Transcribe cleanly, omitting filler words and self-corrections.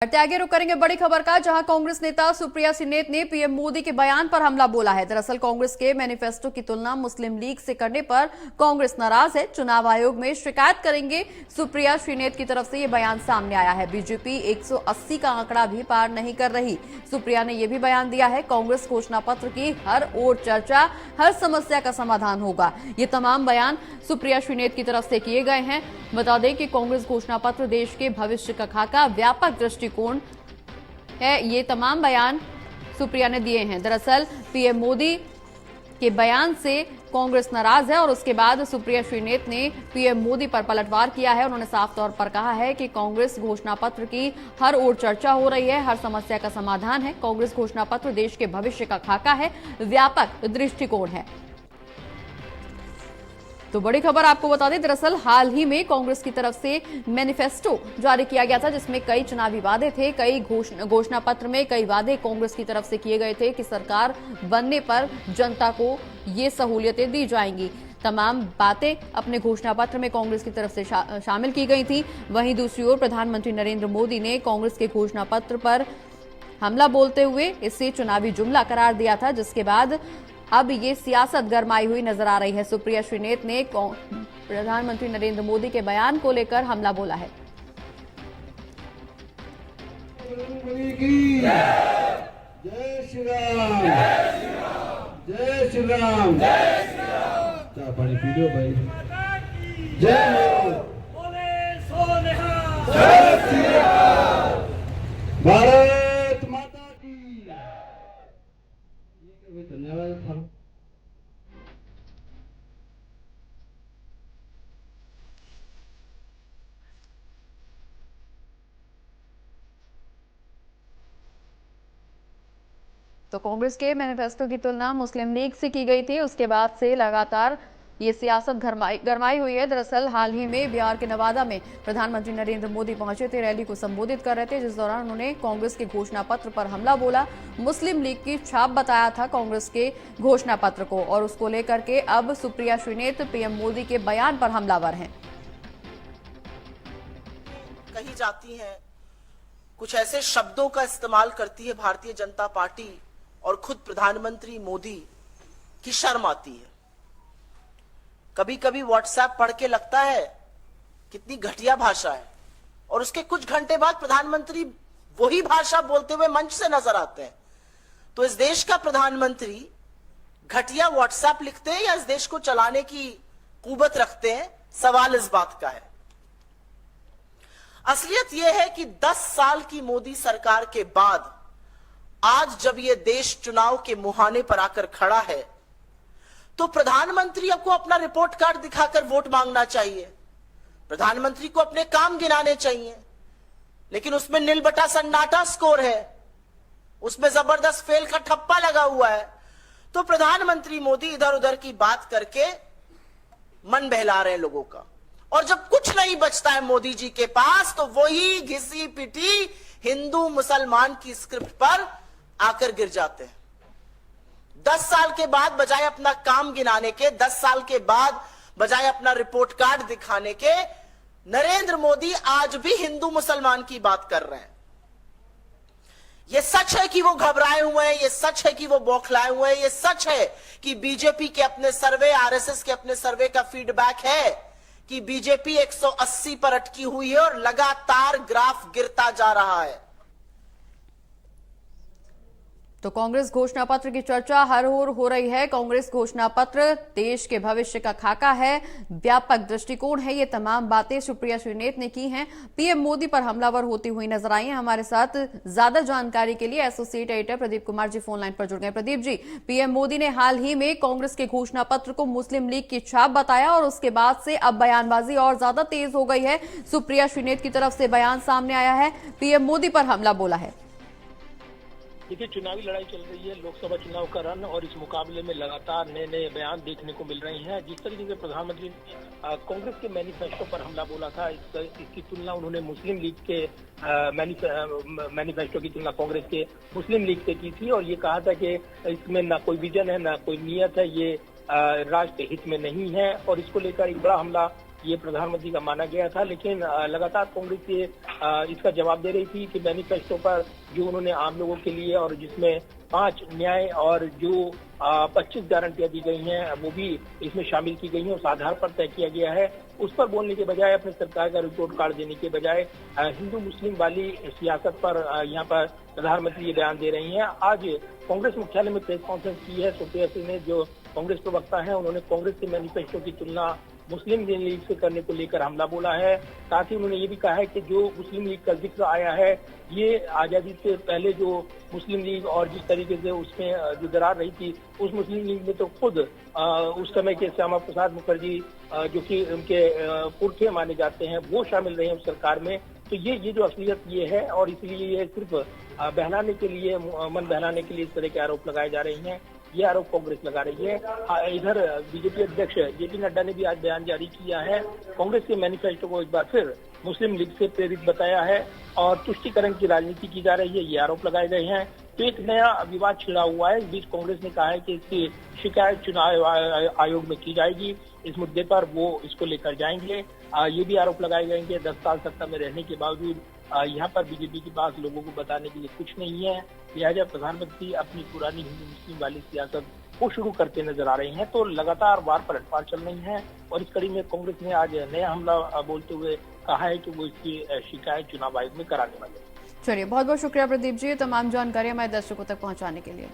आगे रुक करेंगे बड़ी खबर का, जहां कांग्रेस नेता सुप्रिया श्रीनेत ने पीएम मोदी के बयान पर हमला बोला है। दरअसल कांग्रेस के मैनिफेस्टो की तुलना मुस्लिम लीग से करने पर कांग्रेस नाराज है। चुनाव आयोग में शिकायत करेंगे, सुप्रिया श्रीनेत की तरफ से यह बयान सामने आया है। बीजेपी 180 का आंकड़ा भी पार नहीं कर रही। सुप्रिया ने यह भी बयान दिया है, कांग्रेस घोषणा पत्र की हर ओर चर्चा, हर समस्या का समाधान होगा। ये तमाम बयान सुप्रिया श्रीनेत की तरफ से किए गए हैं। बता दें कि कांग्रेस घोषणा पत्र देश के भविष्य का खाका, व्यापक दृष्टिकोण है। ये तमाम बयान सुप्रिया ने दिए हैं। दरअसल पीएम मोदी के बयान से कांग्रेस नाराज है और उसके बाद सुप्रिया श्रीनेत ने पीएम मोदी पर पलटवार किया है। उन्होंने साफ तौर पर कहा है कि कांग्रेस घोषणा पत्र की हर ओर चर्चा हो रही है, हर समस्या का समाधान है। कांग्रेस घोषणा पत्र देश के भविष्य का खाका है, व्यापक दृष्टिकोण है। तो बड़ी खबर आपको बता दें, दरअसल हाल ही में कांग्रेस की तरफ से मैनिफेस्टो जारी किया गया था, जिसमें कई चुनावी वादे थे। कई घोषणा पत्र में कई वादे कांग्रेस की तरफ से किए गए थे कि सरकार बनने पर जनता को ये सहूलियतें दी जाएंगी। तमाम बातें अपने घोषणा पत्र में कांग्रेस की तरफ से शामिल की गई थी। वहीं दूसरी ओर प्रधानमंत्री नरेंद्र मोदी ने कांग्रेस के घोषणा पत्र पर हमला बोलते हुए इसे चुनावी जुमला करार दिया था, जिसके बाद अब ये सियासत गरमाई हुई नजर आ रही है। सुप्रिया श्रीनेत ने प्रधानमंत्री नरेंद्र मोदी के बयान को लेकर हमला बोला है। जय श्री राम, जय श्री राम, चाय पानी पी लो भाई। जय भारत माता की। धन्यवाद। तो कांग्रेस के मैनिफेस्टो की तुलना मुस्लिम लीग से की गई थी। उसके बाद से लगातार ये सियासत गरमाई हुई है। दरअसल हाल ही में बिहार के नवादा में प्रधानमंत्री नरेंद्र मोदी पहुंचे थे, रैली को संबोधित कर रहे थे, जिस दौरान उन्होंने कांग्रेस के घोषणा पत्र पर हमला बोला। मुस्लिम लीग की छाप बताया था कांग्रेस के घोषणा पत्र को, और उसको लेकर के अब सुप्रिया श्रीनेत पीएम मोदी के बयान पर हमलावर हैं। कही जाती हैं, कुछ ऐसे शब्दों का इस्तेमाल करती है भारतीय जनता पार्टी और खुद प्रधानमंत्री मोदी की शर्म आती है। कभी कभी व्हाट्सएप पढ़ के लगता है कितनी घटिया भाषा है, और उसके कुछ घंटे बाद प्रधानमंत्री वही भाषा बोलते हुए मंच से नजर आते हैं। तो इस देश का प्रधानमंत्री घटिया व्हाट्सएप लिखते हैं या इस देश को चलाने की कुवत रखते हैं, सवाल इस बात का है। असलियत यह है कि 10 साल की मोदी सरकार के बाद आज जब यह देश चुनाव के मुहाने पर आकर खड़ा है, तो प्रधानमंत्री को अपना रिपोर्ट कार्ड दिखाकर वोट मांगना चाहिए, प्रधानमंत्री को अपने काम गिनाने चाहिए, लेकिन उसमें नील बटा सन्नाटा स्कोर है, उसमें जबरदस्त फेल का ठप्पा लगा हुआ है। तो प्रधानमंत्री मोदी इधर उधर की बात करके मन बहला रहे हैं लोगों का, और जब कुछ नहीं बचता है मोदी जी के पास, तो वही घिसी पिटी हिंदू मुसलमान की स्क्रिप्ट पर आकर गिर जाते हैं। 10 साल के बाद बजाय अपना काम गिनाने के, 10 साल के बाद बजाय अपना रिपोर्ट कार्ड दिखाने के, नरेंद्र मोदी आज भी हिंदू मुसलमान की बात कर रहे हैं। यह सच है कि वो घबराए हुए हैं, यह सच है कि वो बौखलाए हुए हैं, यह सच है कि बीजेपी के अपने सर्वे, आरएसएस के अपने सर्वे का फीडबैक है कि बीजेपी 180 पर अटकी हुई है और लगातार ग्राफ गिरता जा रहा है। तो कांग्रेस घोषणा पत्र की चर्चा हर ओर हो रही है। कांग्रेस घोषणा पत्र देश के भविष्य का खाका है, व्यापक दृष्टिकोण है। ये तमाम बातें सुप्रिया श्रीनेत ने की हैं। पीएम मोदी पर हमलावर होती हुई नजर आई हैं। हमारे साथ ज्यादा जानकारी के लिए associate editor Pradeep Kumar ji phone line पर जुड़ गए। प्रदीप जी, पीएम मोदी ने हाल ही में कांग्रेस के घोषणा पत्र को मुस्लिम लीग की छाप बताया, और उसके बाद से अब बयानबाजी और ज्यादा तेज हो गई है। सुप्रिया श्रीनेत की तरफ से बयान सामने आया है, पीएम मोदी पर हमला बोला है। देखिए, चुनावी लड़ाई चल रही है, लोकसभा चुनाव का रन, और इस मुकाबले में लगातार नए नए बयान देखने को मिल रहे हैं। जिस तरीके से प्रधानमंत्री ने कांग्रेस के मैनिफेस्टो पर हमला बोला था, इसकी तुलना उन्होंने मुस्लिम लीग के मैनिफेस्टो की तुलना कांग्रेस के मुस्लिम लीग से की थी, और ये कहा था कि इसमें ना कोई विजन है, ना कोई नियत है, ये राष्ट्र हित में नहीं है, और इसको लेकर एक बड़ा हमला ये प्रधानमंत्री का माना गया था, लेकिन लगातार कांग्रेस ये इसका जवाब दे रही थी कि मैनिफेस्टो पर जो उन्होंने आम लोगों के लिए और जिसमें 5 न्याय और जो 25 गारंटियां दी गई हैं वो भी इसमें शामिल की गई हैं, उस आधार पर तय किया गया है। उस पर बोलने के बजाय, अपने सरकार का रिपोर्ट कार्ड देने के बजाय हिंदू मुस्लिम वाली सियासत पर यहाँ पर प्रधानमंत्री ये बयान दे रही हैं। आज कांग्रेस मुख्यालय में प्रेस कॉन्फ्रेंस की है। सुप्रिया सिंह ने, जो कांग्रेस प्रवक्ता है, उन्होंने कांग्रेस के मैनिफेस्टो की तुलना मुस्लिम लीग से करने को लेकर हमला बोला है। साथ ही उन्होंने ये भी कहा है कि जो मुस्लिम लीग का जिक्र आया है, ये आजादी से पहले जो मुस्लिम लीग और जिस तरीके से उसमें जो दरार रही थी, उस मुस्लिम लीग में तो खुद उस समय के श्यामा प्रसाद मुखर्जी जो कि उनके पुरखे माने जाते हैं, वो शामिल रहे हैं उस सरकार में। तो ये जो असलियत ये है, और इसलिए ये सिर्फ बहलाने के लिए, मन बहलाने के लिए इस तरह के आरोप लगाए जा रहे हैं। ये आरोप कांग्रेस लगा रही है। इधर बीजेपी अध्यक्ष जेपी नड्डा ने भी आज बयान जारी किया है। कांग्रेस के मैनिफेस्टो को एक बार फिर मुस्लिम लीग से प्रेरित बताया है और तुष्टीकरण की राजनीति की जा रही है, ये आरोप लगाए गए हैं। तो एक नया विवाद छिड़ा हुआ है। इस बीच कांग्रेस ने कहा है कि इसकी शिकायत चुनाव आयोग में की जाएगी। इस मुद्दे पर वो इसको लेकर जाएंगे। ये भी आरोप लगाए गए कि 10 साल सत्ता में रहने के बावजूद यहाँ पर बीजेपी के पास लोगों को बताने के लिए कुछ नहीं है। लिहाजा प्रधानमंत्री अपनी पुरानी हिंदू मुस्लिम वाली सियासत को शुरू करते नजर आ रहे हैं। तो लगातार वार पलटवार चल रही है और इस कड़ी में कांग्रेस ने आज नया हमला बोलते हुए कहा है कि वो इसकी शिकायत चुनाव आयोग में कराने वाले हैं। चलिए, बहुत बहुत शुक्रिया प्रदीप जी, तमाम जानकारी हमारे दर्शकों तक पहुंचाने के लिए।